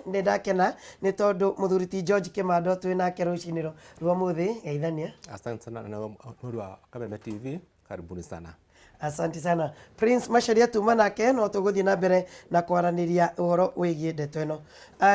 nĩ ndakena nĩ tondũ mũthuri ti George Kimando twĩ nake rũcinĩ rwa mũthĩ geithania. Asante sana na nuru wa Kameme TV, karibuni sana. Asante sana. Prince Macharia tuma nake no tũgũthiĩ na mbere na kwaranĩria ũhoro wĩgiĩ ndeto ĩno.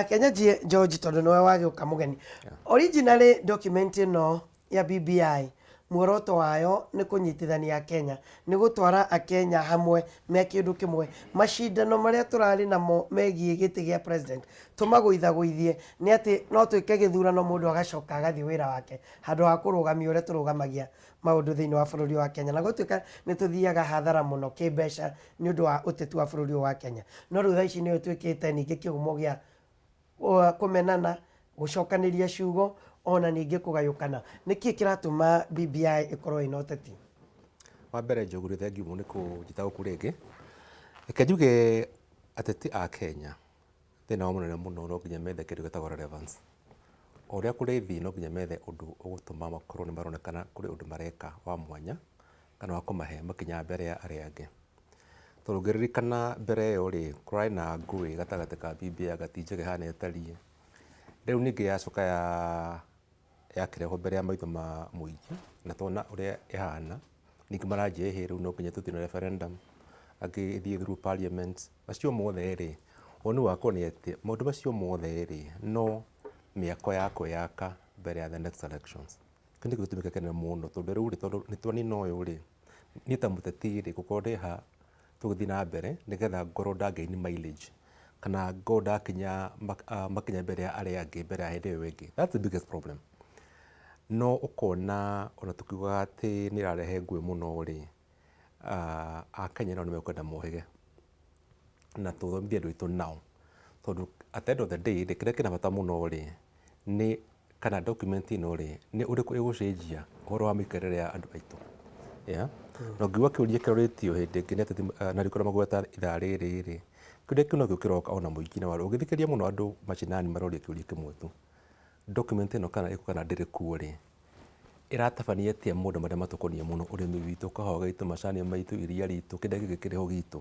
Kenya George tondũ nĩwe wagĩũka mũgeni. Originally document ĩno ya BBI muoroto wayo nĩ kũnyitithania Kenya, nĩ gũtwara Akenya hamwe me kĩndũ kĩmwe. Macindano marĩa tũrarĩ namo megiĩ gĩtĩ gĩa president tũmagũithagũithie nĩ atĩ no twĩke gĩthurano mũndũ agacoka agathiĩ wĩra wake handũ ha kũrũgamia ũrĩa tũrũgamagia maũndũ thĩinĩ wa bũrũri wa Kenya, na gũtuĩka nĩ tũthiaga hathara mũno kĩmbeca nĩ ũndũ wa ũteti wa bũrũri wa Kenya. No rĩu thaa ici nĩ ũtuĩkĩte ningĩ kĩhumo gĩa kũmenana, gũcokanĩria ciugo ona ningĩ kũgayũkana. Nĩkĩ kĩratũma BBI ĩkorwo ĩna ũteti? Wa mbere Njũgũrĩ, thengiũ mũno nĩ kũnjĩta gũkũ rĩngĩ. Reke njuge ateti a Kenya thĩna wa mũnene mũno no nginya methe kĩndũ gĩtagwo relevance. O ũrĩa kũrĩthiĩ no nginya methe ũndũ ũgũtũma makorwo nĩ maronekana kũrĩ ũndũ mareka wa mwanya kana wa kũmahe makinya mbere ya arĩa angĩ. Tondũ ũngĩririkana mbere ĩyo rĩ, kũrarĩ na ngũĩ gatagatĩ ka BBI Gatije kĩhana ĩtariĩ. Rĩu ningĩ yacoka yakĩrehwo mbere ya maitho ma mũingĩ na tona ũrĩa ĩhana, ningĩ maranjia rĩu no nginya tũthiĩ na referendum, agĩthiĩ through parliament. Macio mothe rĩ, woni wakwa nĩ atĩ maũndũ macio mothe rĩ no mĩako ya kwĩyaka mbere ya the next elections. Kĩndũ gĩtũmĩka kĩnene mũno tondũ rĩu nĩ twanina ũyũ rĩ, niĩ ta mũteti rĩ gũkorwo ndĩha tũgĩthiĩ na mbere nĩgetha ngorwo ndagaini mileage kana ngorwo ndakinya makinya mbere ya arĩa angĩ mbere ya hĩndĩ ĩyo ĩngĩ. That's the biggest problem. No ũkona ona tũkiugaga atĩ nĩ ĩrarehe ngũĩ mũno rĩ, Akenya nao nĩ mekwenda mohĩge na tũthomithie andũ aitũ nao, tondũ at the end of the day kĩrĩa kĩna bata mũno rĩ nĩ kana document ĩno rĩ nĩ ũrĩkũ ĩgũcenjia ũhoro wa mĩikarĩre ya andũ aitũ. Na ũngiuga kĩũria kĩroretio hĩndĩ ĩngĩ nĩ atĩ na rĩkora magweta ithaa rĩrĩ rĩ, kĩũria kĩu nokĩo kĩroka ona mũingĩ na waru. Ũngĩthikĩria mũno andũ macinani maroria kĩũria kĩmwe tu, document ĩno kana ĩko kana ndĩrĩ kuo rĩ, ĩratabania atĩa mũndũ marĩa matũkoniĩ mũno, ũrĩmi witũ, kahũa gaitũ, macani maitũ, iria ritũ, kĩrĩa gĩkĩ kĩrĩho gitũ,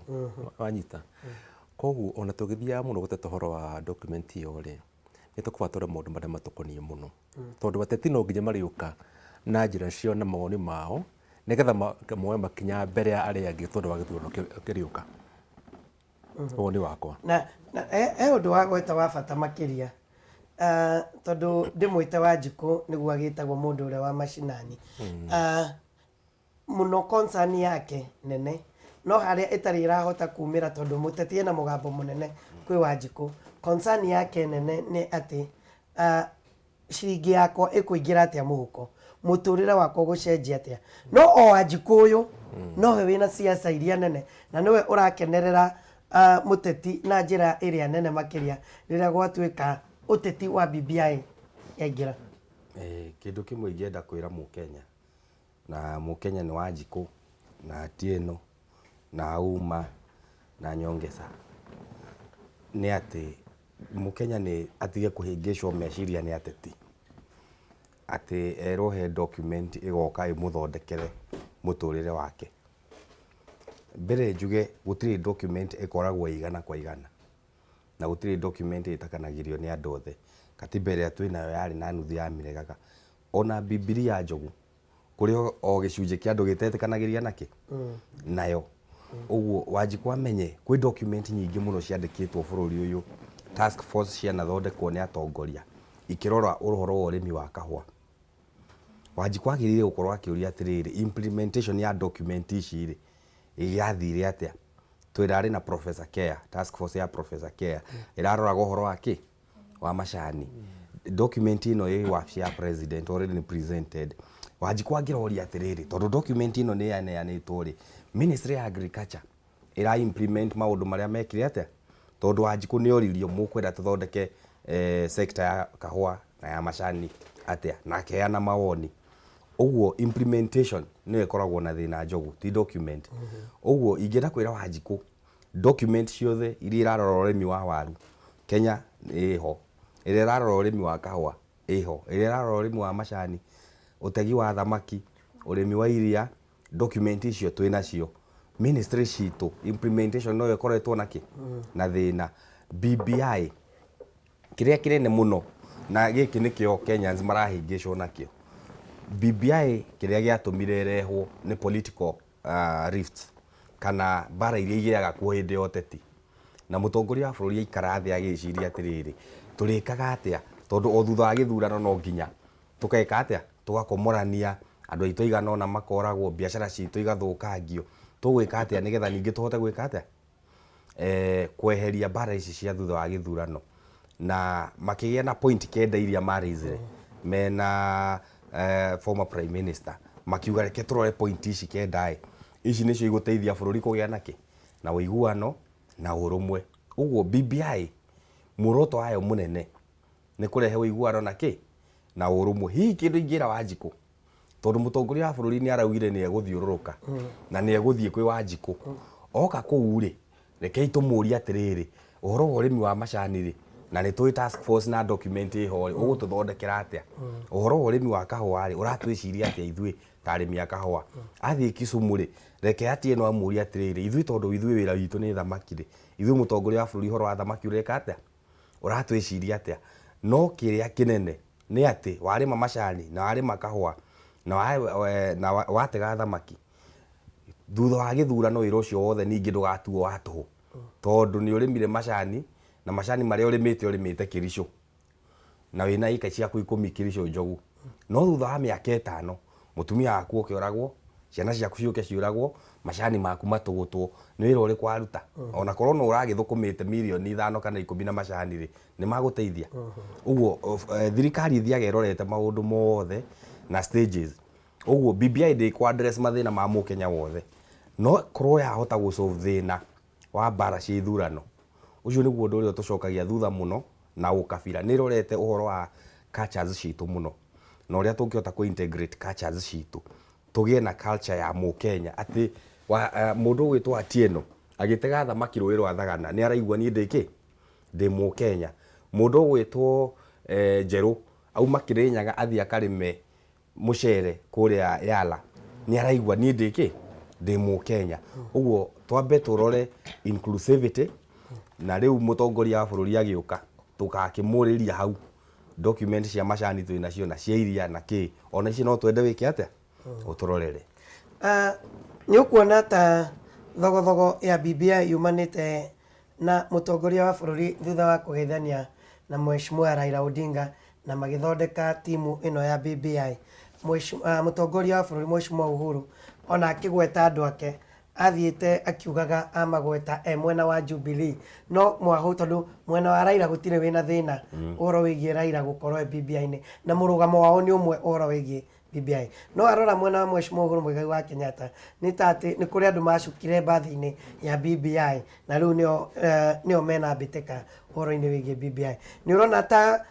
wanyita. Koguo ona tũgĩthiaga mũno gũteta ũhoro wa document ĩyo rĩ, nĩ tũkũbatara maũndũ marĩa matũkoniĩ mũno, tondũ bateti no nginya marĩũka na njĩra cio na mawoni mao nĩgetha moe makinya mbere ya arĩa angĩ tondũ wa gĩthurano kĩrĩũka. Woni wakwa na ũndũ wa gweta wa bata makĩria, tondũ ndĩmwĩte Wanjikũ nĩguo agĩtagwo mũndũ ũrĩa wa macinani, mũno concern yake nene no harĩa ĩtarĩ ĩrahota kumĩra tondũ mũteti ena mũgambo mũnene kwĩ Wanjikũ. Concern yake nene nĩ atĩ ciringi yakwa ĩkũingĩra atĩa mũhuko, mũtũrĩre wakwa gũcenjia atĩa. No o Wanjikũ ũyũ nowe wĩna ciaca iria nene na nĩwe ũrakenerera mũteti na njĩra ĩrĩa nene makĩria rĩrĩa gwatuĩka ũteti wa BBI yaingĩra. Kĩndũ kĩmwe ingĩenda kwĩra Mũkenya, na Mũkenya nĩ Wanjikũ na Atieno na Uma na Nyongesa, nĩ atĩ Mũkenya nĩ atige kũhĩngĩcwo meciria nĩ ateti, atĩ erohe document ĩgoka ĩmũthondekere mũtũrĩre wake. Mbere njuge gũtirĩ document ĩkoragwo igana kwa igana na gũtirĩ document ĩtakanagĩrio nĩ andũ othe. Katiba ĩrĩa twĩnayo yarĩ na nuthu ya mĩregaga, ona Bibilia ya Njogu kũrĩ o gĩcunjĩ kĩa andũ gĩtetĩkanagĩria nakĩ nayo. Ũguo Wanjikũ amenye kwĩ document nyingĩ mũno ciandĩkĩtwo bũrũri ũyũ, task force cianathondekwo nĩ atongoria ikĩrora ũhoro wa ũrĩmi wa kahũa. Wanjikũ agĩrĩire gũkorwo akĩũria atĩrĩrĩ, implementation ya document ici rĩ yathire atĩa. Twĩrarĩ na Professor Care, task force ya Professor Care ĩraroraga ũhoro wa kĩ wa macani. Document ĩno ĩ wabici ya president already presented. Wanjikũ angĩroria atĩrĩrĩ, tondũ document ĩno nĩ yaneanĩtwo rĩ, Ministry ya Agriculture ĩra implement maũndũ marĩa mekire atĩa. Tondũ Wanjikũ nĩ oririo mũkwenda tũthondeke sector ya kahũa na ya macani atĩa, na akeana mawoni. Ũguo implementation nĩ ĩkoragwo na thĩna Njogu, ti document. Ũguo ingĩenda kwĩra Wanjikũ document ciothe iria irarora ũrĩmi wa waru Kenya ĩho, ĩrĩa irarora ũrĩmi wa kahũa ĩho, ĩrĩa irarora ũrĩmi wa macani, ũtegi wa thamaki, ũrĩmi wa iria, document icio twĩnacio. Ministry citũ implementation no ĩkoretwo nakĩ na thĩna. BBI kiria kinene muno na giki nikio Kenyans marahingicwo nakio. BBI kiria giatumire rehwo ni political rifts kana bara iria igiraga ku hindi ya uteti, na mutongoria wa bururi aikara thi agiciria atiriri turikaga atia tondu o thutha wa githurano no nginya tukaika atia tugakomorania andu aitu igana ona makoragwo biashara citu igathukangio tugwika atia nigetha ningi tuhote gwika atia kweheria bara ici cia thutha wa githurano. Na makigia na point kenda iria marizire mena former prime minister makiuga reke turore point ici kenda ici nicio iguteithia bururi kugia naki na uiguano na urumwe. Uguo BBI muroto wayo munene ni kurehe uiguano naki na urumwe. Hihi kindu ingira Wanjiku tondu mutongoria wa bururi ni araugire ni eguthiururuka na ni eguthie kwi Wanjiku oka kuu ri reke itumuria atiriri uhoro wa urimi wa macani ri na ni twi task force na document iho ri ugututhondekera atia uhoro wa urimi wa kahua ri uratwiciria atia ithui ta arimi a kahua athie Kisumu ri reke atie no amuria atiriri ithui tondu ithui wira witu ni thamaki ri ithui mutongoria wa bururi horo wa thamaki ureka atia uratwiciria atia. No kiria kinene ni ati warima macani na warima kahua na watega thamaki thutha wa githurano wira ucio wothe ningi ndugatuo watuhu tondu ni urimire macani na macani maria urimite Kericho na wina ika ciaku 10 Kericho Njogu, no thutha wa miaka 5 mutumia waku ukioragwo ciana ciaku ciuke ciuragwo macani maku matugutwo ni wira uri kwaruta ona korwo no uragithukumite milioni 5 kana 10 na macani ri ni maguteithia. Uguo thirikari ithiaga irorete maundu mothe na stages. Uguo BBI ndi ku address mathina ma mukenya wothe no korwo yahota gu solve thina wa bara cia ithurano ucio niguo ndu uria tucokagia thutha muno na ukabira ni rorete uhoro wa cultures citu muno na uria tungihota ku integrate cultures citu tugie na culture ya mukenya ati mundu witwa Atieno agitega thamaki rũĩ rwa Thagana ni araigua ni ndi mukenya. Mundu witwa Njeru auma Kirinyaga athia karime mucere kuria Yala ni araigua ni ndi mukenya. Uguo twambe turore inclusivity na riu mutongoria wa bururi agiuka tukakimuriria hau document cia macani twina cio na cia iria na ki ona ici no twende wiki atia uturorere. Ni ukuona ta thogothogo ya BBI yumanite na mutongoria wa bururi thutha wa kugeithania na Mheshimiwa Raila Odinga na magithondeka timu ino ya BBI. Mutongoria wa bururi Mheshimiwa Uhuru ona akigweta andu ake athiite akiugaga amagweta mwena wa Jubilee no mwaho tondu mwena wa Raila gutire wina thina uhoro wigie Raila gukorwo BBI ni na murugamo wao ni umwe uhoro wigie BBI. No arora mwena wa Mheshimiwa Uhuru Muigai wa Kenyatta ni tati ni kuri andu macukire bathi-ini ya BBI na riu nio mena mbiteka uhoro-ini wigie BBI. Ni urona ta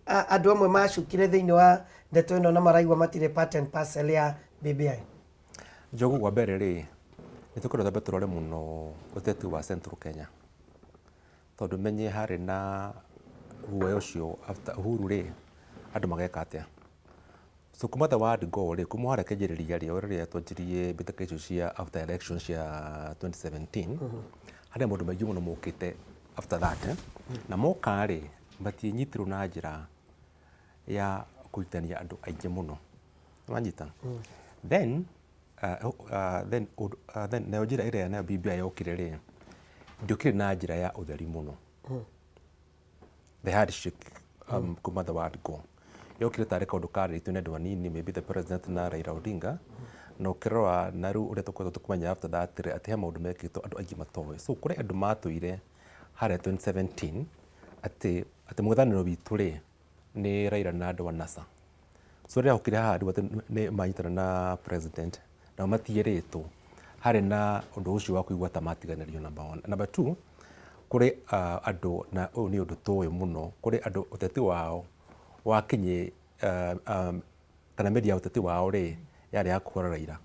andu amwe macukire thiini wa ndeto ino na maraigua matire part and parcel ya BBI. Njogu gwa mbere ri ni tukorwo thambe turore muno uteti wa Central Kenya tondu menye hari na guoya ucio after Uhuru ri andu mageka atia so kuma the word go ri kuma hara kejiriria ri uri twanjirie mbitaka icio cia after elections cia 2017 hari mundu maingi muno mukite after that na moka ri matiinyitirwo na njira ya kuitania andu aingi muno wanyita then na njira ire na BBI yokire ri ndiokire na njira ya utheri muno the handshake kuma the word go yokire tare kaundu kari tu ndu anini maybe the president na Raila Odinga no kirwa na ru uria tukwetwo tukumenya after that ati ha maundu mekitwo andu aingi matowe so kuri andu matuire hare 2017 ati muthaniro witu ri ni Raila na andu wa NASA so ria ukire ha andu ni manyitana na president na matieretwo hari na undu ucio wa kuigwa ta matiganirio number 1. Number 2 kuri andu na ni undu towe muno kuri andu uteti wao wakinye kana media uteti wao ri yari akura Raila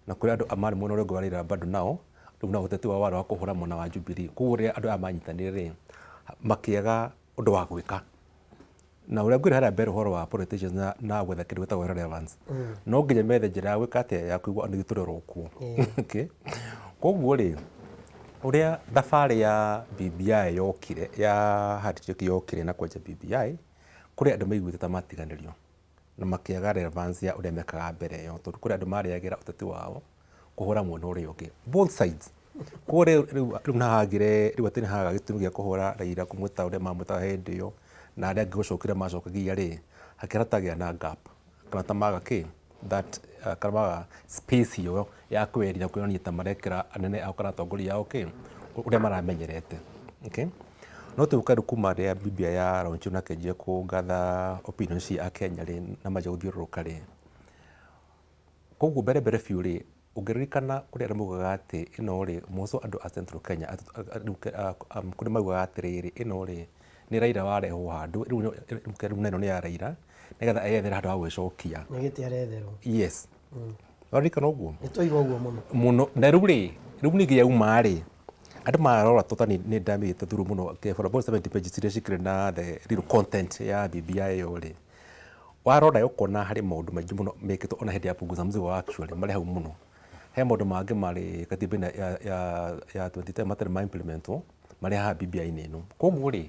na kuri andu amari muno ri Raila bado nao na uteti wao wa kuhura mona wa Jubilee kuri andu amanyitanire ri makiaga undu wa gwika na uria ngwira hara mbere horo wa politicians na gwetha kindu gitagwo relevance no nginya methe njira ya gwika atia ya kuigua andu giturerwo kuo okay koguo ri uria thabarĩ ya BBI yokire ya handshake yokire na kwenja BBI kuri andu maiguite ta matiganĩrio na makĩaga relevance ya uria mekaga mbere ĩyo tondũ kuri andu marĩagĩra ũteti wao kũhũra mwena ũrĩa ũngĩ both sides kuri rĩu nahagire rĩu atĩ nĩhaga gĩtũmi gĩa kũhũra Raila kũmwĩta ũrĩa mamwĩtaga hĩndĩ ĩyo na arĩa angĩ gũcokire macokagia rĩ hakĩratagĩa na gap kana tamaga kĩ that kana maga space ĩyo ya kweria kuonania ta marekĩra anene ao kana atongoria ao kĩ uria maramenyerete okay no tuka kuma rĩa BBI ya launch na kenjia kũgatha opinions cia Kenya rĩ na maja gũthiũrũrũka rĩ koguo mbere biũ rĩ ũngĩririkana kũrĩ arĩa maugaga atĩ ĩno rĩ moco andũ a Central Kenya kũrĩ maugaga atĩrĩrĩ ĩno rĩ nĩ Raila warehwo handũ rĩu neno nĩ ya Raila nĩgetha eyethere handũ ha gwĩcokia nĩ gĩtĩ aretherwo yes waririkana ũguo nĩ tũigua ũguo mũno na rĩu ningĩ yauma rĩ andũ marora totally nĩ ndamĩte through mũno for about 70 pages iria cikĩrĩ na the real content ya BBI ĩyo rĩ warora ũkona harĩ maũndũ maingĩ mũno mekĩtwo ona hĩndĩ ya punguza mzigo wa actually marĩ hau mũno he maũndũ mangĩ marĩ katiba ya 2010 matarĩ ma implementwo marĩ haha BBI-inĩ ĩno koguo rĩ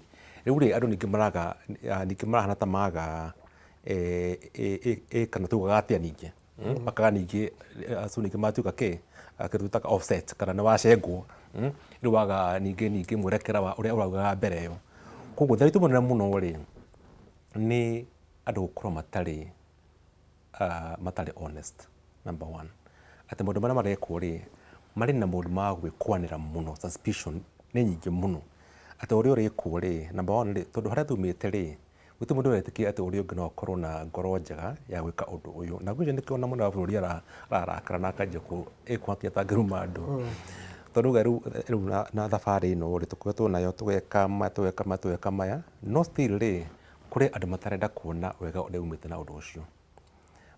rĩu rĩ andũ ningĩ marahana ta maga kana tugaga atĩa ningĩ makaga ningĩ acu ningĩ matuĩka kĩ kĩrutaga offset kana nĩ wacengwo rĩu waga ningĩ mwerekera wa ũrĩa ũraugaga mbere ĩyo koguo thaitu mũnene mũno rĩ nĩ andũ gũkorwo matarĩ honest number one atĩ maũndũ marĩa marekwo rĩ marĩ na maũndũ ma gwĩkwanĩra mũno suspicion nĩ nyingĩ mũno atĩ ũrĩa ũrĩkwo rĩ number one rĩ tondũ harĩa tumĩte rĩ gũtĩ mũndũ ũretĩkia atĩ ũrĩa ũngĩ no akorwo na ngoro njega ya gwĩka ũndũ ũyũ na gwĩcio nĩkĩona mũndũ wa bũrũri ararakara na akanjia ĩkwakia tangĩruma andũ tondũ rĩu na thabarĩ ĩno rĩ tũkoretwo nayo tũgeka maya no still rĩ kũrĩ andũ matarenda kuona wega ũrĩa umĩte na ũndũ ũcio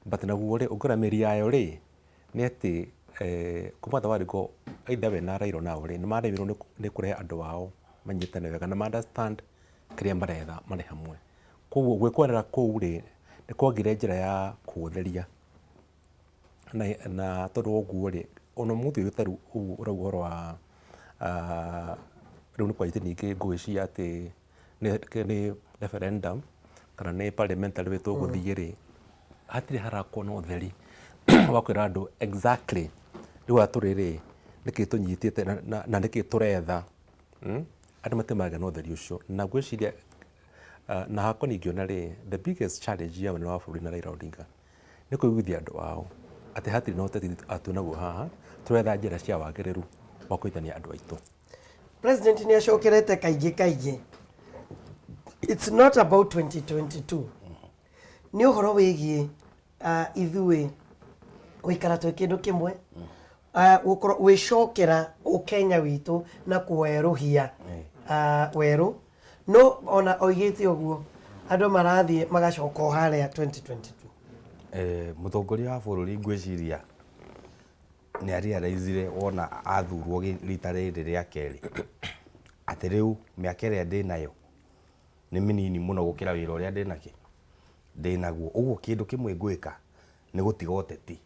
but naguo rĩ ũngĩona mĩri yayo rĩ nĩ atĩ kuma thabarĩko either we na Raila nao rĩ nĩ maremirwo nĩ kũrehe andũ ao manyitane wega na understand kĩrĩa maretha marĩ hamwe koguo gwĩkwanĩra kũu rĩ nĩ kwagire njĩra ya kũũtheria na tondũ ũguo rĩ ona mũthĩ ũyũ tarĩu ũrauga ũhoro wa rĩu nĩ kwagĩte ningĩ ngũĩcia atĩ nĩ referendum kana nĩ parliamentary wĩtwo gũthiĩ rĩ hatirĩ harakorwo na ũtheri wa kwĩra andũ exactly rĩu atũrĩrĩ nĩkĩ tũnyitĩte na nĩkĩ tũretha andũ matemaraga na ũtheri ũcio na gwĩciria na hakwa ningĩona rĩ the biggest challenge ya mũnene wa bũrũri na Raila Odinga nĩ kũiguithia andũ ao atĩ hatirĩ na ũteti atuonaguo haha tũretha njĩra cia wagĩrĩru wa kũhĩtania andũ aitũ. President nĩ acokerete kaingĩ it's not about 2022 nĩ ũhoro wĩgiĩ ithuĩ gũikara twĩ kĩndũ kĩmwe gũkorwo gwĩcokera ũkenya witũ na kũwerũhia werũ no ona oigĩte ũguo andũ marathiĩ magacoka harĩa 2022 mũtongoria wa bũrũri ngwĩciria nĩ arealizire wona athurwo rita rĩrĩ rĩa kerĩ atĩ rĩu mĩaka ĩrĩa ndĩ nayo nĩ mĩnini mũno gũkĩra wĩra ũrĩa ndĩnaguo ũguo kĩndũ kĩmwe ngwĩka nĩ gũtiga ũteti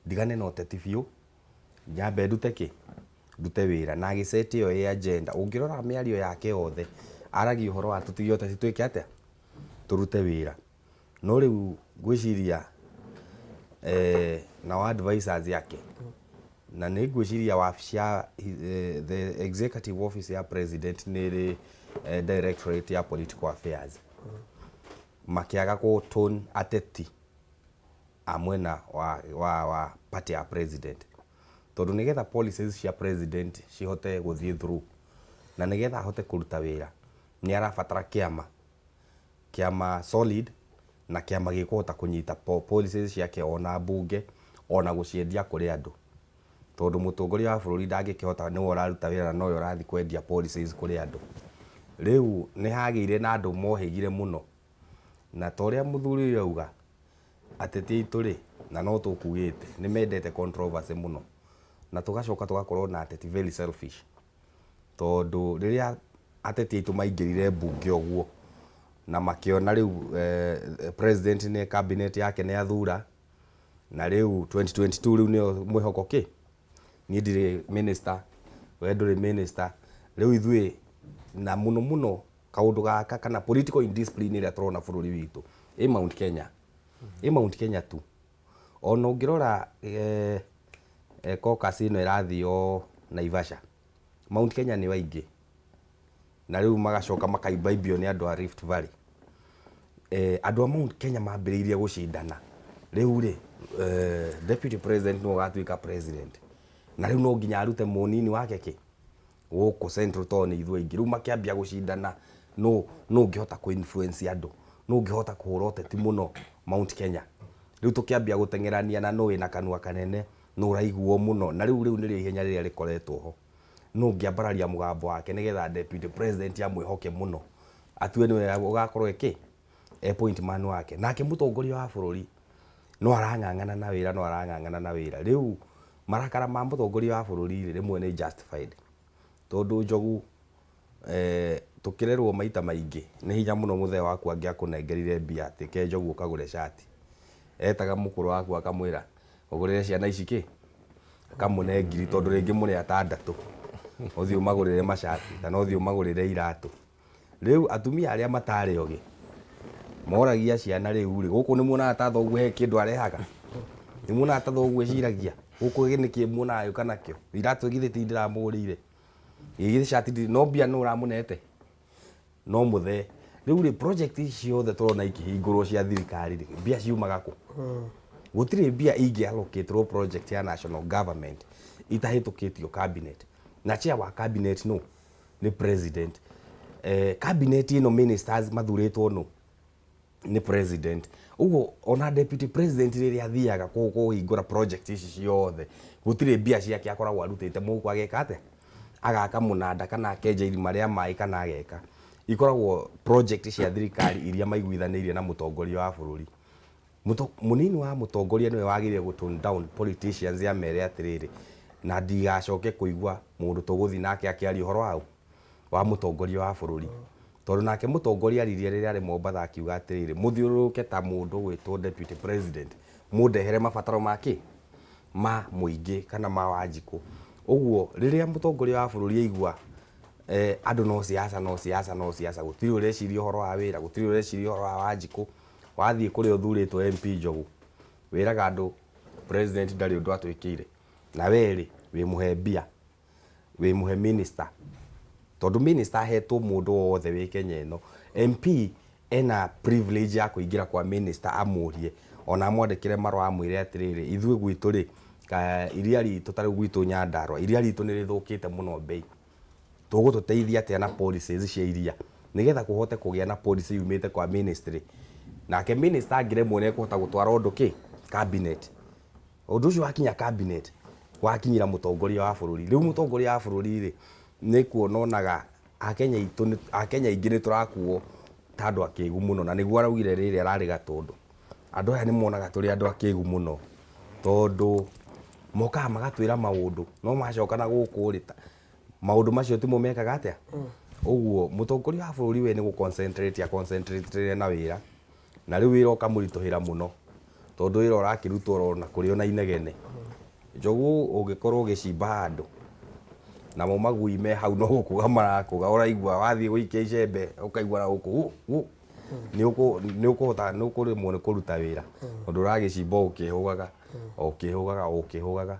ndigane na ũteti biũ nyambe ndute wĩra na agĩceti ĩyo ya agenda ũngĩrora mĩario yake yothe aragia ũhoro wa tũtige ũteti twĩke atĩa tũrute wĩra no rĩu ngwĩciria na advisors yake na nĩ ngwĩciria wabici ya the executive office ya president nĩ directorate ya political affairs makĩaga gũtone ateti a mwena wa party ya president tondũ nĩgetha policies cia president cihote gũthiĩ through na nĩgetha ahote kũruta wĩra nĩ arabatara kĩama solid na kĩama gĩkũhota kũnyita policies ciake ona mbunge ona gũciendia kũrĩ andũ tondũ mũtongoria wa bũrũri ndangĩkĩhota nĩwe ũraruta wĩra na nowe ũrathiĩ kwendia policies kũrĩ andũ rĩu nĩ hagĩire na andũ mohĩgire mũno na torĩa mũthuri ũyũ auga ateti aitũ rĩ na no tũkuĩte nĩ mendete controversy mũno na tũgacoka tũgakorwo na ateti very selfish tondũ rĩrĩa ateti aitũ maingĩrire mbunge ũguo na makĩona rĩu president nĩ cabinet yake nĩ athura na rĩu 2022 rĩu nĩyo mwĩhoko niĩ ndirĩ minister we ndũrĩ minister rĩu ithuĩ na muno kaundu gaka kana political indiscipline ĩrĩa tũrona bũrũri witũ Mount Kenya Mount Kenya tu ona ũngĩrora caucus ĩno ĩrathio Naivasha Mount Kenya nĩ waingĩ na rĩu magacoka makaimbaimbio nĩ andũ a Rift Valley andũ a Mount Kenya mambĩrĩirie gũcindana rĩu rĩ deputy president no gatuĩka president na rĩu no nginya arute mũnini wake kĩ gũkũ central town ithuĩ ingĩ rĩu makĩambia gũcindana no ngĩhota kũ-influence andũ no ngĩhota kũhũra ũteti mũno Mount Kenya rĩu tũkĩambia gũtengerania na no wĩna kanua kanene no ũraiguo mũno na rĩu nĩrĩo ihenya rĩrĩa rĩkoretwo ho no ngĩambararia mũgambo wake nĩgetha deputy president amwĩhoke mũno atue nĩwe ũgakorwo point man wake nake mũtongoria wa bũrũri no arang'ang'ana na wĩra rĩu marakara ma mũtongoria wa bũrũri rĩmwe nĩ justified tondũ Njogu tukirerwo maita maingĩ nĩ hinya mũno mũthee waku angĩakũnengerire mbia atĩ ke Njogu ũkagũre shati etaga mũkũrũ waku akamwĩra ũgũrĩre ciana ici kĩ akamũne ngiri tondũ rĩngĩ mũrĩ atandatũ ũthiĩ ũmagũrĩre mashati kana ũthiĩ ũmagũrĩre iratũ rĩu atumia arĩa matarĩ ogĩ moragia ciana rĩu rĩ gũkũ nĩ muonaga ta thoguo he kĩndũ arehaga nĩ muonaga ta thoguo eciragia gũkũ nĩ kĩ muonaga yũka nakĩo iratũ githĩ ti ndiramũgũrĩire githĩ shati no mbia no ũramunete no mũthee rĩu rĩ project ici ciothe tũrona ikĩhingũrwo cia thirikari rĩ mbia ciumaga kũ gũtirĩ mbia ingĩ-allocate project ya national government itahĩtũkĩtio cabinet na chair wa cabinet no nĩ president cabinet ĩno ministers mathurĩtwo no nĩ president ũguo ona deputy president rĩrĩa athiaga kũhingũra project ici ciothe gũtirĩ mbia ciake akoragwo arutĩte mũhuko ageka atĩa agaka mũnanda kana akenja irima rĩa maĩ kana ageka ikoragwo project cia thirikari iria maiguithanĩirie na mũtongoria wa bũrũri mũnini wa mũtongoria nĩwe wagĩrĩire gũ-tone down politicians amere atĩrĩrĩ na ndigacoke kũigua mũndũ tũgũthiĩ nake akĩaria ũhoro wa mũtongoria wa bũrũri tondũ nake mũtongoria aririe rĩrĩa arĩ Mombatha akiuga atĩrĩrĩ mũthiũrũrũke ta mũndũ gwĩtwo deputy president mũndehere mabataro make ma mũingĩ kana ma Wanjikũ ũguo rĩrĩa mũtongoria wa bũrũri aigua andũ no siasa gũtirĩ ũreciria ũhoro wa wĩra gũtirĩ ũreciria ũhoro wa Wanjikũ wathiĩ kũrĩa ũthurĩtwo MP Njogu wĩraga andũ president ndarĩ ũndũ atwĩkĩire na werĩ wĩmũhe mbia wĩmũhe minister tondũ minister ahetwo mũndũ wothe wĩ Kenya ĩno MP ena privilege ya kũingĩra kwa minister amũrie ona amwandĩkĩre marũa amwĩre atĩrĩrĩ ithuĩ gwitũ rĩ iria ritũ tarĩ gwitũ Nyandarua iria ritũ nĩ rĩthũkĩte mũno bei tũgũtũteithia atĩa na policies cia iria nĩgetha kũhote kũgĩa na policy yumĩte kwa ministry nake minister angĩremwo nĩ ekũhota gũtwara ũndũ kĩ cabinet ũndũ ũcio wakinya cabinet wakinyira mũtongoria wa bũrũri rĩu mũtongoria wa bũrũri rĩ nĩ kuonaga Akenya aingĩ nĩ tũrakuo ta andũ akĩgu mũno na nĩguo araugire rĩrĩa ararĩ Gatũndũ andũ aya nĩ monaga tũrĩ andũ akĩgu mũno tondũ mokaga magatwĩra maũndũ no macoka na gũkũ rĩ maũndũ macio timo mekaga atĩa ũguo mũtongoria wa bũrũri we nĩ gũ concentrate na wĩra na rĩu wĩra ũkamũritũhĩra mũno tondũ wĩra ũrakĩrutwo na kũrĩ ona inegene Njogu ũngĩkorwo ũgĩcimba handũ na magui me hau no gũkũga marakũga ũraigua wathiĩ gũikia icembe ũkaigua na gũkũ nĩ ũkũrĩmwo nĩ kũruta wĩra ũndũ ũragĩcimba ũkĩhũgaga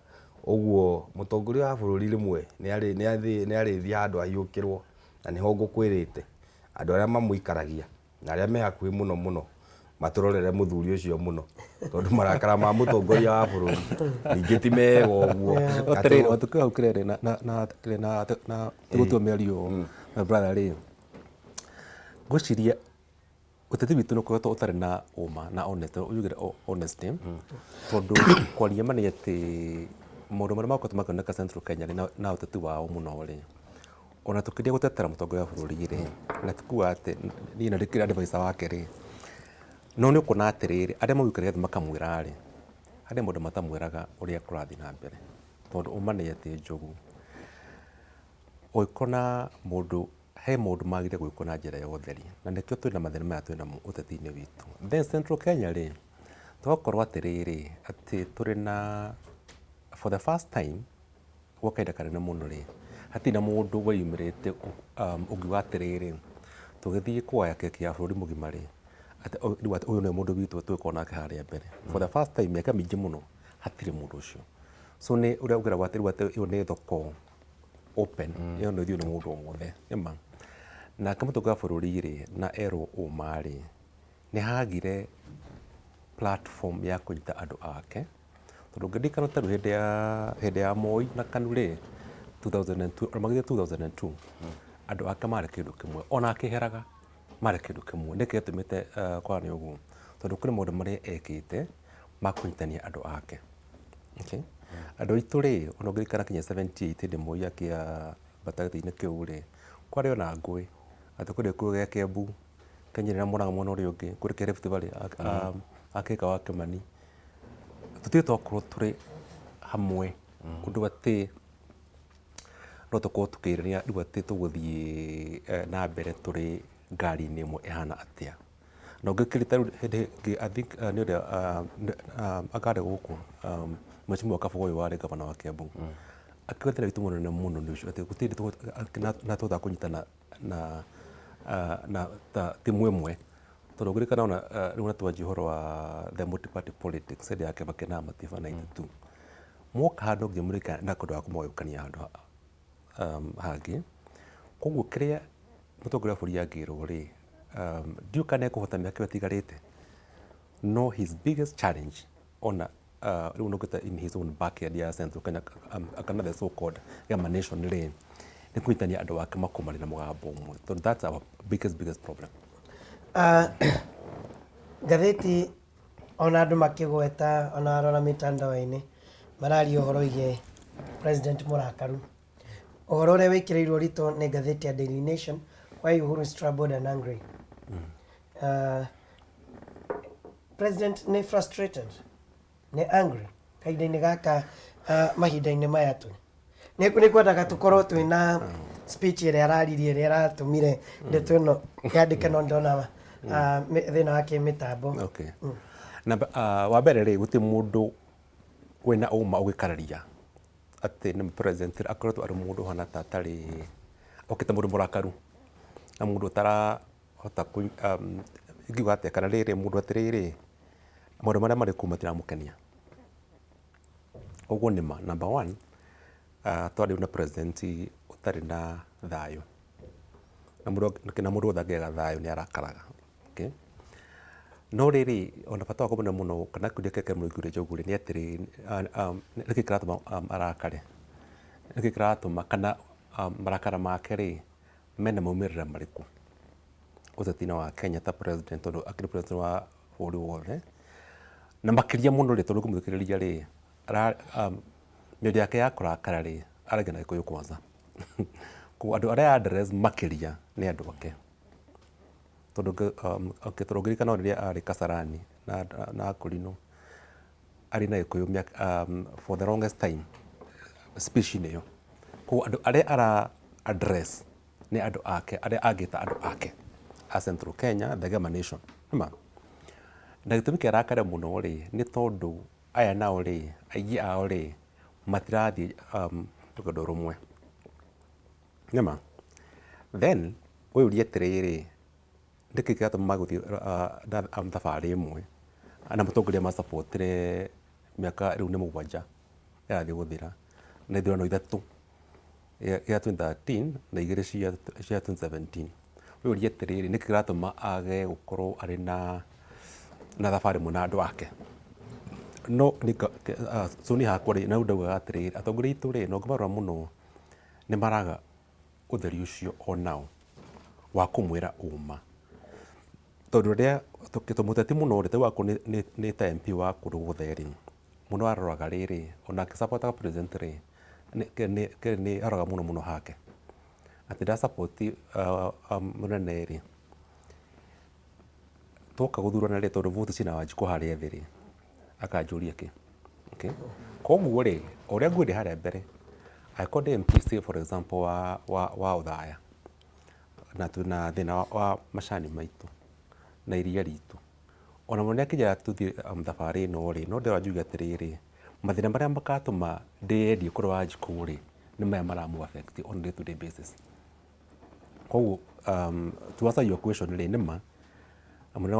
ũguo mũtongoria wa bũrũri rĩmwe nĩ arĩthia handũ ahiũkĩrwo na nĩho ngũkwĩrĩte andũ arĩa mamũikaragia na arĩa me hakuhĩ mũno matũrorere mũthuri ũcio mũno tondũ marakara ma mũtongoria wa bũrũri ningĩ ti mega ũguo watukio hau kĩrere na tũgũtua mĩario brother rĩ ngwĩciria ũteti witũ nĩũkoretwo ũtarĩ na ũma na honesty tondũ kwaria ma nĩ atĩ maũndũ marĩa makoretwo makĩoneka Central Kenya na ũteti wao mũno rĩ ona tũkĩria gũtetera mũtongoria wa bũrũri rĩ na tikuga atĩ niĩ na ndĩkĩrĩ advisor wake rĩ no nĩ ũkona atĩrĩrĩ arĩa maũikaragia thĩ makamwĩra rĩ harĩ mũndũ matamwĩraga ũrĩa kũrathiĩ na mbere tondũ ũma nĩ atĩ Njogu ũgĩkona mũndũ he maũndũ magĩrĩire gwĩkwo na njĩra ya ũtheri na nĩkĩo twĩna mathĩna maya twĩna ũteti-inĩ witũ then Central Kenya rĩ tũgakorwo atĩrĩrĩ atĩ tũrĩ na for the first time gwa kahinda kanene mũno rĩ hatina mundu weyumirite ungiuga atiriri tugithii kuoya keki ya bururi mugima ri ati uyu ni mundu witu twiko nake haria mbere for the first time miaka mingi muno hatiri mundu ucio so ni uria ugira atiri uyu ni thoko open iyo no thiu ni mundu wothe ima na kama tuga bururi ri na ero umari ni hagire platform ya kunyita andu ake tondu ngirikana taru hindi ya Moi na Kanu ri 2002 magithie 2002 andu ake mari kindu kimwe ona akiheraga mari kindu kimwe niki gitumite kwa ni uguo tondu kuri maundu maria ekite makunyitania andu ake okay andu itu ri ona ngirikana kinya 78 ndi Moi akia batagati-ini kiu ri kwari ona ngui ati kuri kuo gia Kiambu kenyerera Murang'a mwena uria ungi kuri kia Rift Valley akika wa Kimani tutitokorwo turi hamwe undu ati no tukorwo tukirania riu ati tuguthii na mbere turi ngari-ini imwe ihana atia na ngikirita hindi I think ni uria akare guku mheshimiwa Kabogo uyu wari gavana wa Kiambu akiwetera itu munene muno ni ucio ati gutiri na tutha kunyitana na timu imwe tondu ngirikana ona riu natwanji uhoro wa the multi-party politics hindi yake makena matiba 92 mwoka handu ngimurika na kundu wa kumwayukania handu hangi koguo kiria mutongoria bũrũri angirwo ri ndiukane kuhota miaka itigarite no his biggest challenge ona riu nokita in his own backyard ya Central Kenya akana the so called emanation ri ni kuitania andu ake makumari na mugambo umwe so that's our biggest problem. Ngathĩti ona andu makigweta ona arora mitandao-ini mararia uhoro ige President Murakaru uhoro uria wikirirwo rito ni ngathĩti ya Daily Nation why Uhuru is troubled and angry. President ni frustrated ni angry kaida-ini gaka mahinda-ini maya tu ni kwendaga tukorwo twina speech iria araririe iria iratumire ndeto ino yandike no ndona thina wa kimitambo. Okay. Na wa mbere ri guti mundu wina uma ugikararia ati ni president akoretwo ari mundu hana tatari okita mundu murakaru na mundu tara hota igiuga atia kana riri mundu atiriri maundu maria mari kuuma tiramukenia uguo nima number 1 twari na president utari na thayo na mundu uthangiaga thayo ni arakaraga okay no riri ona bata wako muno kana kudia keke muigure jogure ni atiri Rikiratha arakare Rikiratha makana marakara make ri mena maumirira mariku utetina wa Kenya ta president tondu akiri president wa bũrũri wothe na makiria muno ri tondu kumukiriria ri mĩario yake ya kũrakara ri aragia na Gĩkũyũ kwanza ku andu aria address makiria ni andu ake tondu ngirikana riria ari Kasarani na Akurino ari na Gĩkũyũ for the longest time speech niyo ku andu aria ara address ni andu ake aria agita andu ake a Central Kenya the Gama Nation nima na gitumi kia arakare muno ri ni tondu aya nao ri aigi ao ri matirathi rugendo rumwe nima then uyu ri atiriri Rikiratha maguthi thabari imwe ana mutongoria ma supportire miaka riu ni mugwanja yathi guthira na ithurano ithatu ya 2013 na igiri cia 2017 uyu ri atiriri Rikiratha age gukorwo ari na thabari muna andu ake no so ni hakwa ri na ndauga atiriri atongoria itu ri no ngimarora muno ni maraga utheri ucio onao wa kumwira uma tondu ria tukitumuteti muno ri wako ni ta MP wa kuru gutheri muno aroraga riri ona supporta president ri ni aroraga muno hake ati da support munene ri toka guthurana ri tondu vote cina wanjiku haria thiri akanjuria ki okay koguo ri uria ngwende haria mbere I called MP say for example wa uthaya na tuna thina wa macani maitu na iria ritu ona muno akinya tuthi thabari no ri no ndira njuga atiriri mathina maria makatuma ndiyendie kuri wanjiku ri nĩ maya maramu affect on day to day basis. Koguo to answer your question rĩ nĩ ma mũnene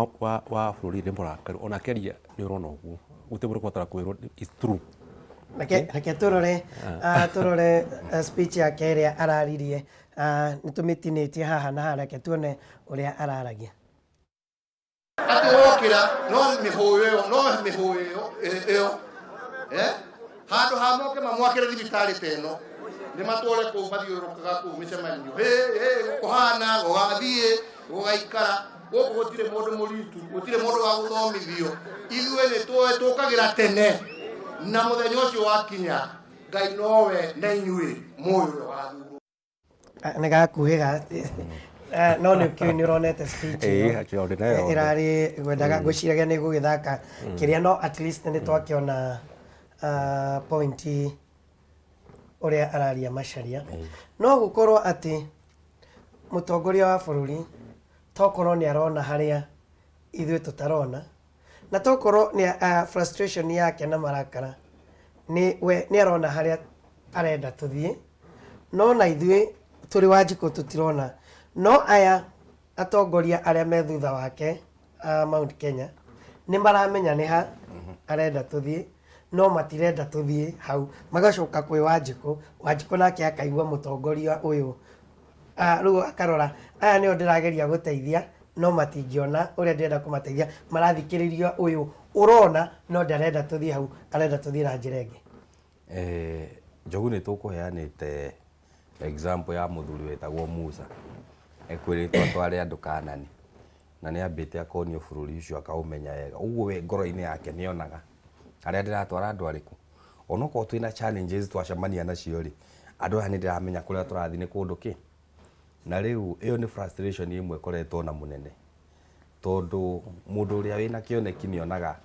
wa bũrũri nĩ mũrakaru ona kĩaria nĩ ũrona ũguo gũtirĩ mũndũ kũhota kwĩrwo is true. Reke tũrore speech yake ĩrĩa araririe nĩ tũmĩtinĩtie haha na haha, reke tuone ũrĩa araragia. Atĩ wokĩra no mĩhũyũ ĩyo handũ ha moke mamwakĩre thibitarĩ ta ĩno nĩ matũre kũu mathiũrũrũkaga kũu mĩcemanio kũhana gũgathiĩ gũgaikara gũkũ gũtirĩ mũndũ mũritu gũtirĩ mũndũ wa gũthomithio ithuĩ nĩ tũkagĩra tene na mũthenya ũcio wakinya Ngai nowe na inyuĩ mũyũ wathurwo. Nĩ gakuhĩga no nĩ kĩu nĩ ũronete speech ĩrarĩ gwendaga gwĩciragia nĩ gũgĩthaka kĩrĩa no at least nĩ twakĩona point ũrĩa araria Macharia. No gũkorwo atĩ mũtongoria wa bũrũri tokorwo nĩ arona harĩa ithuĩ tũtarona na tokorwo nĩ frustration yake na marakara nĩ arona harĩa arenda tũthiĩ, no na ithuĩ tũrĩ Wanjikũ tũtirona. No aya atongoria arĩa me thutha wake Mount Kenya nĩ maramenya nĩ ha arenda tũthiĩ, no matirenda tũthiĩ hau, magacoka kwĩ Wanjikũ nake akaigua mũtongoria ũyũ rĩu akarora aya nĩo ndĩrageria gũteithia no matingĩona ũrĩa ndĩrenda kũmateithia, marathikĩrĩria ũyũ ũrona no ndarenda tũthiĩ hau, arenda tũthiĩ na njĩra ĩngĩ. Njogu nĩ tũkũheanĩte example ya mũthuri wetagwo Musa ekwĩrĩtwo atware andũ Kanani na nĩ ambĩte akonio bũrũri ũcio akaũmenya wega, ũguo we ngoro-inĩ yake nĩonaga arĩa ndĩratwara andũ arĩkũ. Onokorwo twĩna challenges twacemania nacio rĩ, andũ aya nĩ ndĩramenya kũrĩa tũrathiĩ nĩ kũndũ kĩ. Na rĩu ĩyo nĩ frustration ĩmwe ĩkoretwo na mũnene, tondũ mũndũ ũrĩa wĩna kĩoneki nĩonaga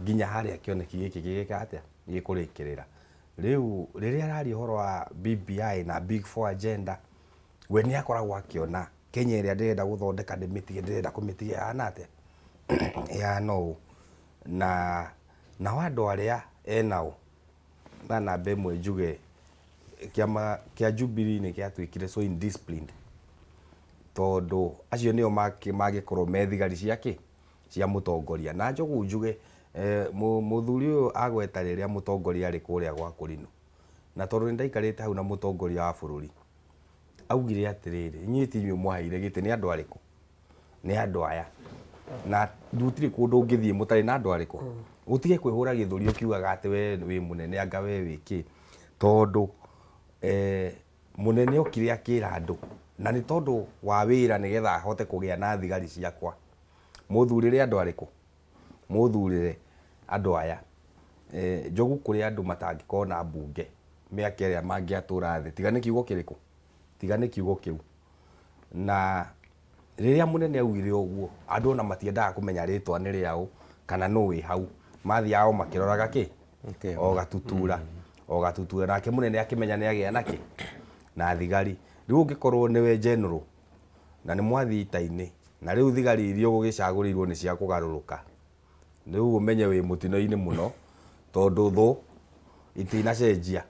nginya harĩa kĩoneki gĩkĩ gĩgĩka atĩa gĩkũrĩkĩrĩra. Rĩu rĩrĩa arari ũhoro wa BBI na Big Four agenda, we nĩ akoragwo akĩona Kenya ĩrĩa ndĩrenda gũthondeka ndĩrenda kũmĩtiga hana atĩa ĩhana ũũ. Na andũ arĩa enao na namba ĩmwe njuge kĩama kĩa Jubilee nĩ gĩatuĩkire so indisciplined, tondũ acio nĩo mangĩkorwo me thigari cia mũtongoria. Na Njogu njuge mũthuri ũyũ agweta rĩrĩa mũtongoria arĩ kũrĩa gwa Kũrinũ, na tondũ nĩ ndaikarĩte hau na mũtongoria wa bũrũri augire atĩrĩrĩ, inyuĩ ti inyuĩ mwaheire gĩtĩ, nĩ andũ arĩkũ? Nĩ andũ aya, na gũtirĩ kũndũ ũngĩthiĩ mũtarĩ na andũ arĩkũ. Ũtige kwĩhũra gĩthũri ũkiugaga atĩ we wĩ mũnene anga we wĩ kĩ, tondũ mũnene okire akĩra andũ na nĩ tondũ wa wĩra nĩgetha ahote kũgĩa na thigari ciakwa. Mũthurĩre andũ arĩkũ? Mũthurĩre andũ aya. Njogu kũrĩ andũ matangĩkorwo na mbunge mĩaka ĩrĩa mangĩatũra thĩ, tiga nĩ kiugo kĩrĩkũ? Tiga nĩ kiugo kĩu. Na rĩrĩa mũnene augire ũguo andũ ona matiendaga kũmenya rĩtwa nĩ rĩaũ kana nũ wĩ hau, mathiaga makĩroraga kĩ o gatutura nake mũnene akĩmenya nĩ agĩa na kĩ na thigari. Rĩu ũngĩkorwo nĩwe general na nĩ mwathi ita-inĩ na rĩu thigari iria ũgũgĩcagũrĩirwo nĩ cia kũgarũrũka, rĩu ũmenye wĩ mũtino-inĩ mũno, tondũ thũ itinacenjia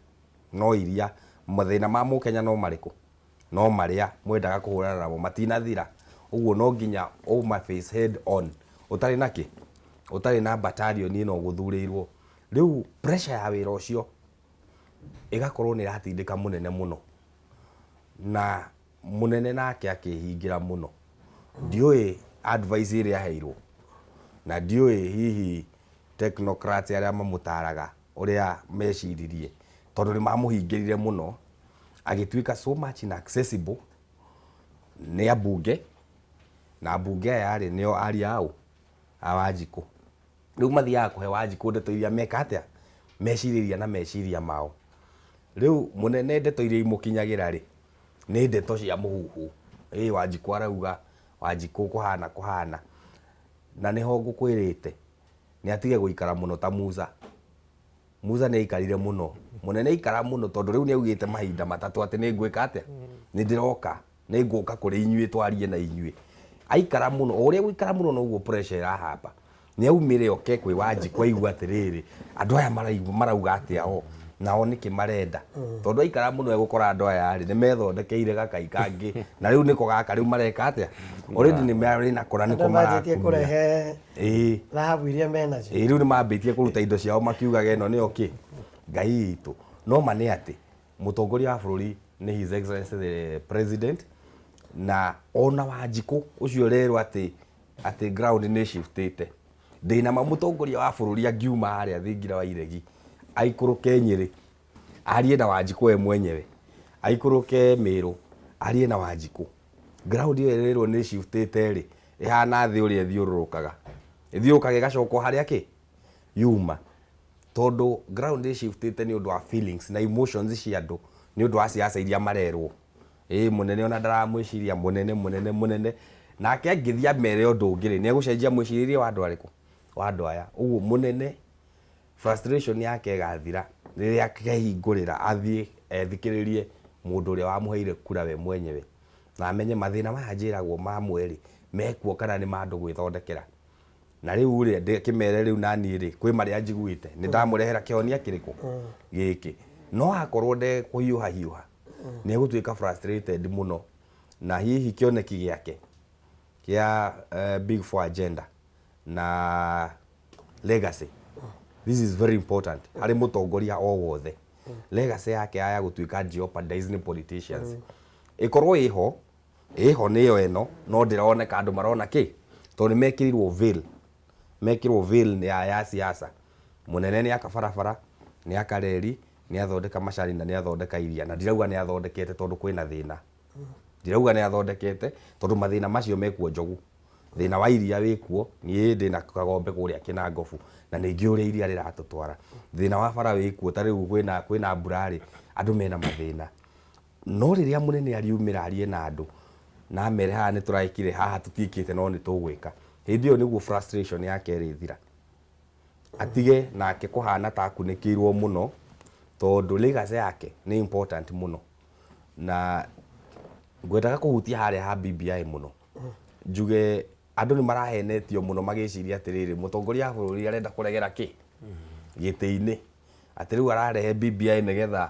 no iria. Mathĩna ma Mũkenya no marĩkũ? No marĩa mwendaga kũhũrana namo matinathira. Ũguo no nginya face head on, ũtarĩ na kĩ, ũtarĩ na battalion ĩno gũthurĩirwo. Rĩu pressure ya wĩra ũcio ĩgakorwo nĩ ĩratindĩka mũnene mũno, na mũnene nake akĩhingĩra mũno. Ndiũĩ advice ĩrĩa aheirwo na ndiũĩ hihi technocrats arĩa mamũtaraga ũrĩa meciririe, tondũ nĩ mamũhingĩrire mũno agĩtuĩka so much inaccessible nĩ ambunge, na ambunge aya rĩ nĩo aria aũ a Wanjikũ. Rĩu mathiaga kũhe Wanjikũ ndeto iria meka atĩa mecirĩria na meciria mao. Rĩu mũnene ndeto iria imũkinyagĩra rĩ nĩ ndeto cia mũhuhu, Wanjikũ arauga, Wanjikũ kũhana. Na nĩho ngũkwĩrĩte nĩ atige gũikara mũno ta Musa. Musa nĩ aikarire mũno, mũnene aikara mũno, tondũ rĩu nĩ augĩte mahinda matatũ atĩ nĩ ngwĩka atĩa, nĩ ndĩroka, nĩ ngũka kũrĩ inyuĩ twarie na inyuĩ. Aikara mũno, o ũrĩa gũikara mũno noguo pressure ĩrahamba. Nĩ aumire oke kwĩ Wanjikũ aigua atĩrĩrĩ, andũ aya marauga atĩa o, nao niki marenda tondu aikara muno egukora andu aya ri nimethondekeire gakai kangi na riu niko gaka riu mareka atia already ni mari na kora niko marajetie kurehe dhahabu iria menacio riu ni mambitie kuruta indo ciao makiugaga eno ni oki ngai itu no mane ati mutongoria wa bururi ni his excellency the president na ona Wanjiku ucio rero ati ground ni shiftite ndina mutongoria wa bururi angiuma haria thingira wa iregi aikuruke Nyeri arie na Wanjiku we mwenyewe aikuruke Meru arie na Wanjiku ground iyo rero ni shiftite ri ihana thi uri thiururukaga ithiukaga gacoko haria ki yuma tondu ground ni shiftite ni undu wa feelings na emotions cia andu ni undu wa siasa iria marerwo munene ona ndaramwiciria munene nake angithia mere undu ungire ni egucenjia mwiciririe wa andu ariku wa andu aya uguo munene frustration yake gathira riria kehingurira athie ethikiririe mundu uria wamuheire kura we mwenyewe na amenye mathina maya njiragwo ma mweri mekuo kana ni mandu gwithondekera na riu ri ndikimere riu nani ri kwi maria njiguite ni ndamurehera kihonia kiriko giki no akorwo nde kuhiuha ni egutuika frustrated muno na hihi kioneki giake kia big four agenda na legacy. This is very important. Hari mutongoria o wothe legacy yake aya gutuika jeopardizing politicians ikorwo iho niyo eno no ndironeka andu marona ki to ni mekirwo veil ya siasa munene ni akabarabara ni akareri ni athondeka macari na ni athondeka iria na ndirauga ni athondekete tondu kwina thina ndirauga ni athondekete tondu mathina macio mekuo njogu thina wa iria wikuo ni ndina kagombe kuria kina ngofu na ni ngiuria iria riratutwara thina wa bara wikuo tariu kwina burari andu mena mathina no riria munene ariumira arie na andu na mere haha ni turaikire haha tutikite no ni tugwika hindi iyo niguo frustration yake rithira atige nake kuhana ta kunikirwo muno tondu legacy yake ni important muno na ngwendaga kuhutia haria ha BBI muno njuge andu ni marahenetio muno magiciria atiriri mutongoria wa bururi arenda kuregera ki giti-ini atiriu ararehe BBI nigetha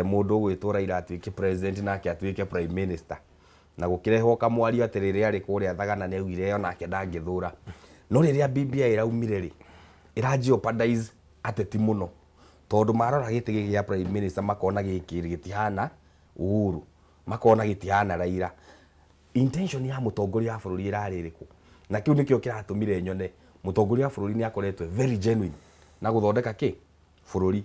mundu gwitwo Raila atuike president nake atuike prime minister na gukirehwo kamwario atiriri ari kuria thagana ni augire onake ndangithura no riria BBI iraumire ri ira jeopardize ateti muno tondu marora giti gia prime minister makona gitihana Uhuru makona gitihana Raila intention ya mutongoria wa bururi iraririku na kiu nikio kiratumire nyone mutongoria wa bururi ni akoretwe very genuine na guthondeka ki bururi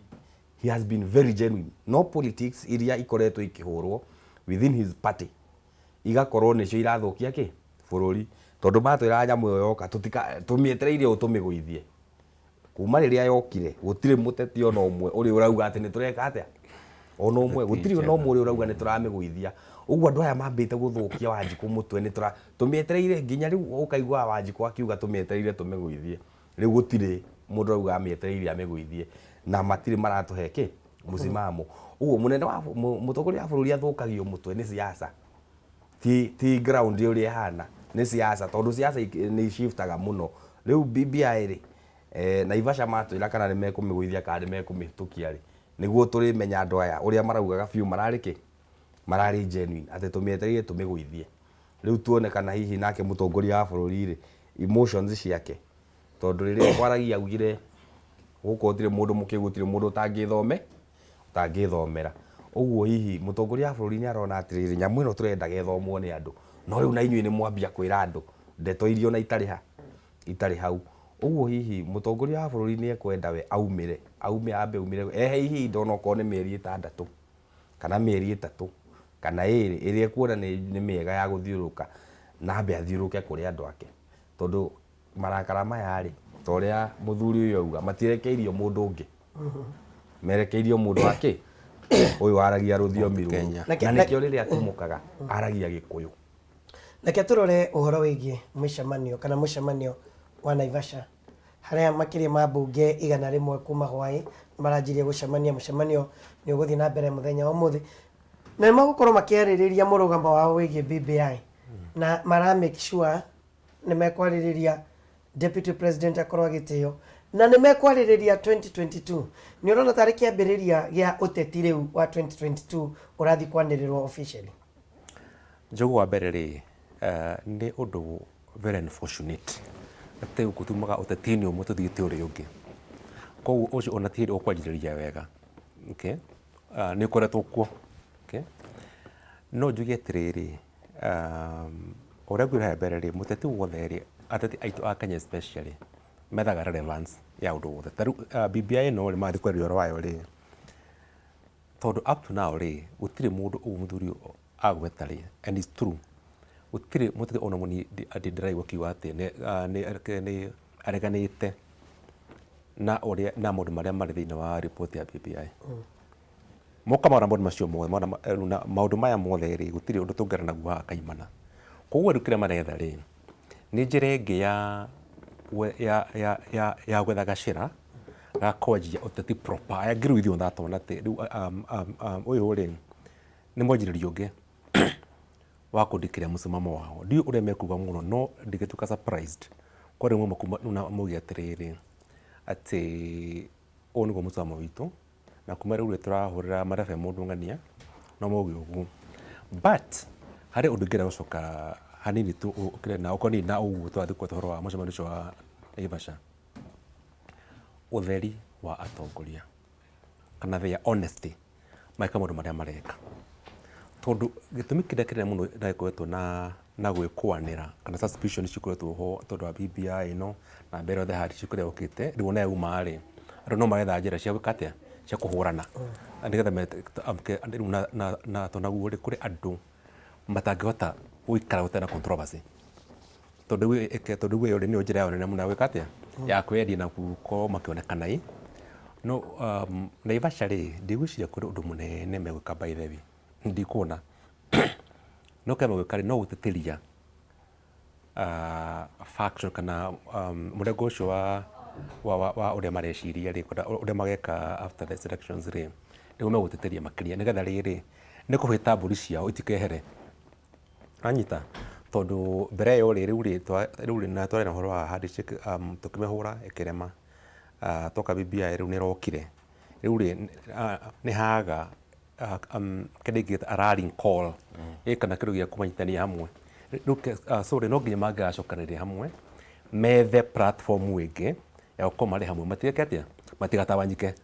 he has been very genuine no politics iria ikoretwe ikihurwo within his party igakorwo nicio irathukia ki bururi tondu matwira nyamu yo yoka tumietereire utumiguithie kuma riria yokire gutire muteti ona umwe uri urauga ati ni tureka atia ona umwe gutire ona umwe uri urauga ni turamiguithia uguo andu aya mambite guthukia Wanjiku mutwe ni tumietereire nginya riu ukaigwa Wanjiku akiuga tumietereire tumiguithie riu gutire mundu urauga amietereire amiguithie na matire maratuhe ki musimamo uguo munene wa mutongoria wa bururi athukagio mutwe ni siasa ti ground uri hana ni siasa tondu siasa ni shiftaga muno riu BBI ri na Ivasha matwira kana ni mekumiguithia kana ni mekumitukia ri niguo turi menya andu aya uria maraugaga fiu marari genuine ati tumietereire tumiguithie riu tuone kana hihi nake mutongoria wa bururi ri emotions ciake tondu riria kwaragia ugire guko gutire mundu mukigutire mundu utangithomera uguo hihi mutongoria wa bururi ni arona atiriri nyamu ino turenda gethomwo ni andu no riu na inyui ni mwambia kwira andu ndeto irio na itari hau uguo hihi mutongoria wa bururi ni ekwenda we aumire ehe ihinda no ko ni mieri 6 kana mieri 3 kana iria kuona ni miega ya guthiuruka na ambe athiuruke kuri andu ake tondu marakara maya ri toria muthuri uyu auga matirekeirio mundu ungi merekeirio mundu ake uyu aragia ruthiomi ru na nikio riria tumukaga aragia Gikuyu Reke turore uhoro wigie mucemanio wa Naivasha haria makiria ma mbunge 100 kuma hwai maranjirie gucemania mucemanio ni uguthii na mbere muthenya wa muthi na magukorwo makiaririria murugamo wao wigie BBI na mara make sure ni mekwaririria deputy president akorwo agitio na nä mekwarä 2022 nä å rona tarä kä ambä gä a uteti rä u wa 2022 å rathi kwanä rä rwo officially. Njogu wa mbere rĩ nĩ ũndũ very unfortunate atĩ gũtumaga ũteti-inĩ ũmwe tũthiĩte ũrĩa ũngĩ, koguo ũcio ona ti ũkwanjĩrĩria wega, okay? Nĩ ũkoretwo kuo, okay? No njuge atĩrĩrĩ, ũrĩa ngwĩra mbere rĩ, mũteti wothe rĩ, ateti aitũ a Kenya especially methaga relevance ya ũndũ wothe. Ta rĩu BBI ĩno rĩ mathiĩ kweria ũhoro wayo rĩ, tondũ up to now rĩ gũtirĩ mũndũ mũthuri agweta rĩ, and it's true, gũtirĩ mũteti ona mũni ndĩraigua kiuga atĩ nĩ areganĩte na ũrĩa na maũndũ marĩa marĩ thĩinĩ wa report ya BBI. Moka maũndũ macio mothe maũndũ maya mothe rĩ gũtirĩ ũndũ tũngĩara naguo haha kaimana. Koguo rĩu kĩrĩa maretha rĩ nĩ njĩra ĩngĩ ya gwetha gacĩra ga kwanjia ũteti proper. I agree with you on that one atĩ rĩu ũyũ rĩ nĩ mwanjĩrĩrio ũngĩ wa kũndĩkĩra mũsimamo wao. Ndiũ ũrĩa mekuga mũno no ndingĩtuĩka surprised kwa rĩmwe mauge atĩrĩrĩ atĩ ũũ nĩguo mũsimamo witũ na kuma rĩu tũrahũrĩra marebe mũndũ ng'ania no mauge ũguo. But harĩ ũndũ ngĩra gũcoka hanini tu ũkĩrĩ na ũkoniĩ na ũguo twathiĩ kwa ũhoro wa mũcemanio ũcio wa Naivasha, ũtheri wa atongoria kana their honesty maika maũndũ marĩa mareka, tondũ gĩtũmi kĩrĩa kĩnene mũno gĩkoretwo na gwĩkwanĩra kana suspicion cikoretwo ho tondũ wa BBI ĩno na mbere othe handi cikũrĩa ũkĩte rĩu ona yauma rĩ andũ no maretha njĩra cia gwĩka atĩa cia kũhũrana nĩgetha na tonaguo rĩ kũrĩ andũ matangĩhota gũikara gũtarĩ na controversy, tondũ ĩyo rĩ nĩyo njĩra yao nene mũno ya gwĩka atĩa ya kwĩendia na gũkorwo makĩonekana no. Naivasha rĩ ndigwĩciria kũrĩ ũndũ mũnene megwĩka by the way, ndikuona no kĩrĩa megwĩka rĩ no gũtĩtĩria faction kana mũrengo ũcio wa ũrĩa mareciria rĩ ũrĩa mageka after the elections rĩ nĩguo megũtĩtĩria makĩria nĩgetha rĩrĩ nĩ kũhĩta mbũri ciao itikehere anyita, tondũ mbere ĩyo rĩu na twarĩ na ũhoro wa handshake tũkĩmĩhũra ĩkĩrema, toka BBI rĩu nĩ rokire rĩu rĩ nĩ haga kĩndũ kĩngĩta rallying call kana kĩndũ gĩa kũmanyitania hamwe rĩu no nginya mangĩgacokanĩrĩra hamwe methe platform ĩngĩ ya gũkorwo marĩ hamwe matigeke atĩa matigatawanyike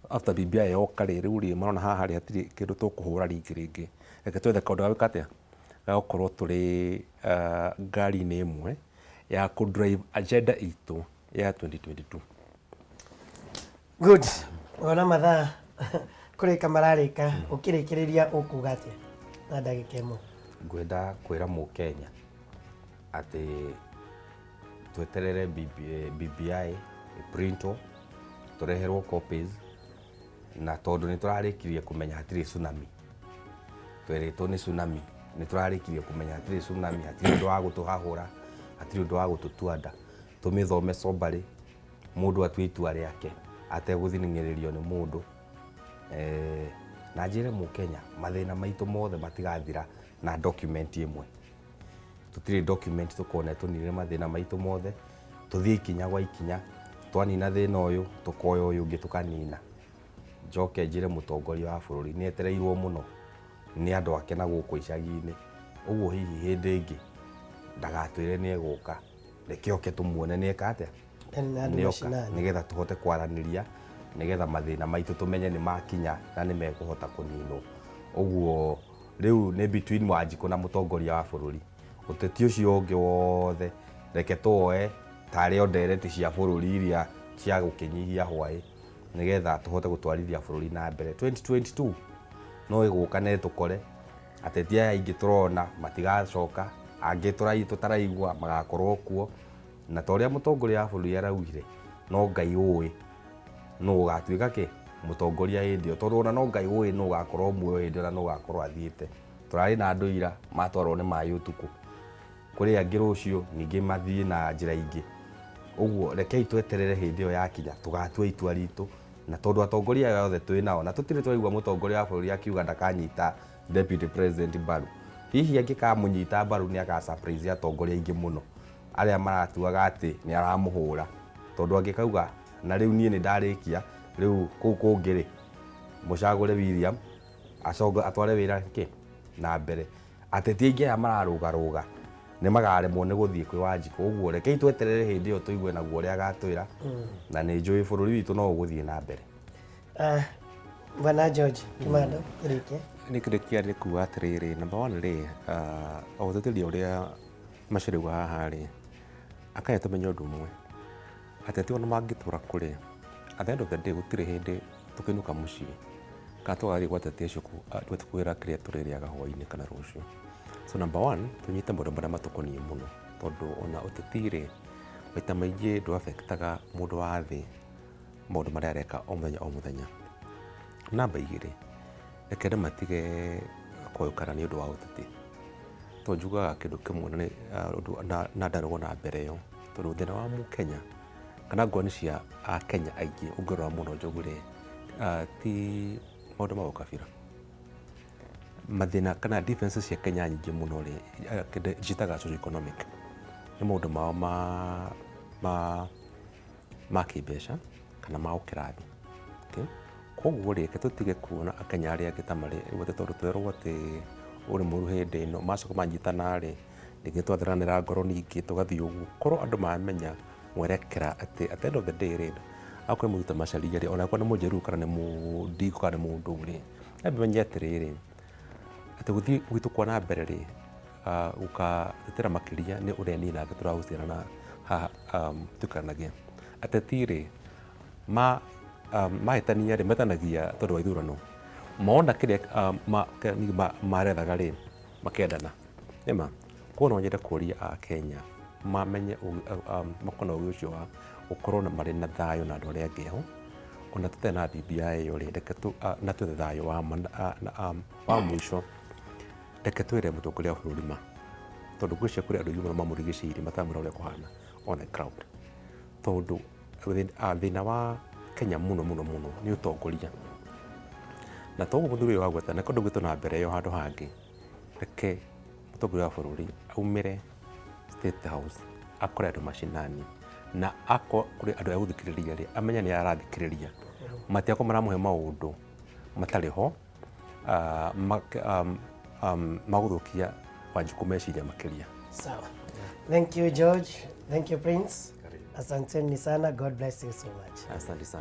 after BBI yoka rĩu rĩ marona haha rĩ hatirĩ kĩndũ tũkũhũra rĩngĩ reke twethe kaũndũ ga gwĩka atĩa ga gũkorwo tũrĩ ngari-inĩ ĩmwe ya kũ-drive agenda itũ ya 2022. Good. Ona mathaa kũrĩka mararĩka ũkĩrĩkĩrĩria ũkuga atĩa na ndagĩka ĩmwe? Ngwenda kwĩra Mũkenya atĩ tweterere BBI ĩprintwo tũreherwo copies na tondũ nĩ tũrarĩkirie kũmenya hatirĩ tsunami, twerĩtwo nĩ tsunami nĩ tũrarĩkirie kũmenya hatirĩ tsunami, hatirĩ ũndũ wa gũtũhahũra, hatirĩ ũndũ wa gũtũtua nda, tũmĩthome soberĩ mũndũ atue itua rĩake ategũthing'ĩrĩrio nĩ mũndũ na njĩre Mũkenya mathĩna maitũ mothe matigathira na document ĩmwe. Tũtirĩ document tũkona tũnine mathĩna maitũ mothe, tũthiĩ ikinya gwa ikinya, twanina thĩna ũyũ tũkoya ũyũ ũngĩ tũkanina. Njoke njĩre mũtongoria wa bũrũri nĩ etereirwo mũno nĩ andũ ake na gũkũ icagi-inĩ, ũguo hihi hĩndĩ ĩngĩ ndagatwĩre nĩ egũka, reke oke tũmuone nĩ eka atĩa nĩoka nĩgetha tũhote kwaranĩria nĩgetha mathĩna maitũ tũmenye nĩ makinya na nĩ mekũhota kũninwo. Ũguo rĩu nĩ between Wanjikũ na mũtongoria wa bũrũri, ũteti ũcio ũngĩ wothe reke tũoe tarĩ o ndereti cia bũrũri iria cia gũkĩnyihia hwaĩ nĩgetha tũhote gũtwarithia bũrũri na mbere. 2022 no ĩgũka na tũkore ateti aya aingĩ tũrona matigacoka, angĩ tũtaraigua magakorwo kuo, na ta ũrĩa mũtongoria wa bũrũri araugire no Ngai ũĩ nũ ũgatuĩka kĩ mũtongoria hĩndĩ ĩyo, tondũ ona no Ngai ũĩ nũ ũgakorwo muoyo hĩndĩ ĩyo na nũ ũgakorwo athiĩte. Tũrarĩ na andũ ira matwarwo nĩ maĩ ũtukũ, kũrĩ angĩ rũciũ ningĩ mathiĩ na njĩra ingĩ. Ũguo rekei tweterere hĩndĩ ĩyo yakinya tũgatua itua ritũ, na tondũ atongoria aya othe twĩ nao na tũtirĩ twaigua mũtongoria wa bũrũri akiuga ndakanyita deputy president mbaru. Hihi angĩkamũnyita mbaru nĩ surprise atongoria aingĩ mũno arĩa maratuaga atĩ nĩ aramũhũra, tondũ angĩkauga na riu nie ni ndarikia riu kungiri mucagure William acogo atware wira ki na mbere ateti aingi aya mararuga ni magaremwo ni guthie kwi Wanjiku uguo rekei tweterere hindi iyo tuigue naguo ria agatwira na ni njui bururi witu no uguthie na mbere. Bwana George Kimando rike ni kirekia ni kuwa atiriri number 1 ri uthuthuria uria maciriwa haha ri akaya tumenya undu umwe ateti ona mangitura kuri at the end of the day gutire hindi tukinuka mucii kana tugathie gwatete acio twetukwira kiria tuririaga hwaini kana rucio. So number 1 tunyite maundu maria matukonie muno tondu ona uteti ri maita maingi ndu affectaga mundu wa thi maundu maria areka o muthenya. Namba 2 reke matige kuyukana ni undu wa uteti to njugaga kindu kimwe na ndarogwo na mbere yo tondu thina wa Mukenya kana ngoni cia Akenya aingi ungirora muno njugure ti maundu ma ukabira mathina kana differences cia Kenya nyingi muno ri jitaga socio-economic ni maundu mao ma kibeca kana ma ukirathi. Okay, koguo ri ke tutige kuona Akenya aria angi ta mari wote tondu twerwo ati uri muru hindi ino macoka manyitana ri ningi twathiranira ngoro ningi tugathii uguo korwo andu mamenya mwerekera ati at the end of the day ri akwe muruta macaria ri ona kwa ni mujeru kana ni mundigo kana ni mundu ri abimenye atiriri ati guthii gwitu kwa na mbere ri ukatetera makiria ni uria ni na turahusiana na ha tukanagia ateti ri mahitania ri metanagia tondu wa ithurano mona kiria marethaga ri makendana nima kuona nyende kuria a Kenya mamenye makona ucio wa ukorwo na mari na thayo na andu aria angi ho ona tutena BBI yo ri reke tu na tu thayo wa mwisho reke twire mutongoria wa bururi ma tondu gwicia kuri andu yuma mamurigiciri matamura uria kuhana on the crowd tondu thina wa Kenya muno ni utongoria na toguo muthuri wa gwetana kondu gwitu na mbere yo handu hangi reke mutongoria wa bururi aumire State House akore andu mashinani na kuri andu aguthikiriria ri amenya ni arathikiriria matiako maramuhe maundu matari ho maguthukia Wanjiku meciria makiria. Sawa. Thank you George, thank you Prince. Asanteni sana, God bless you so much. Asante sana.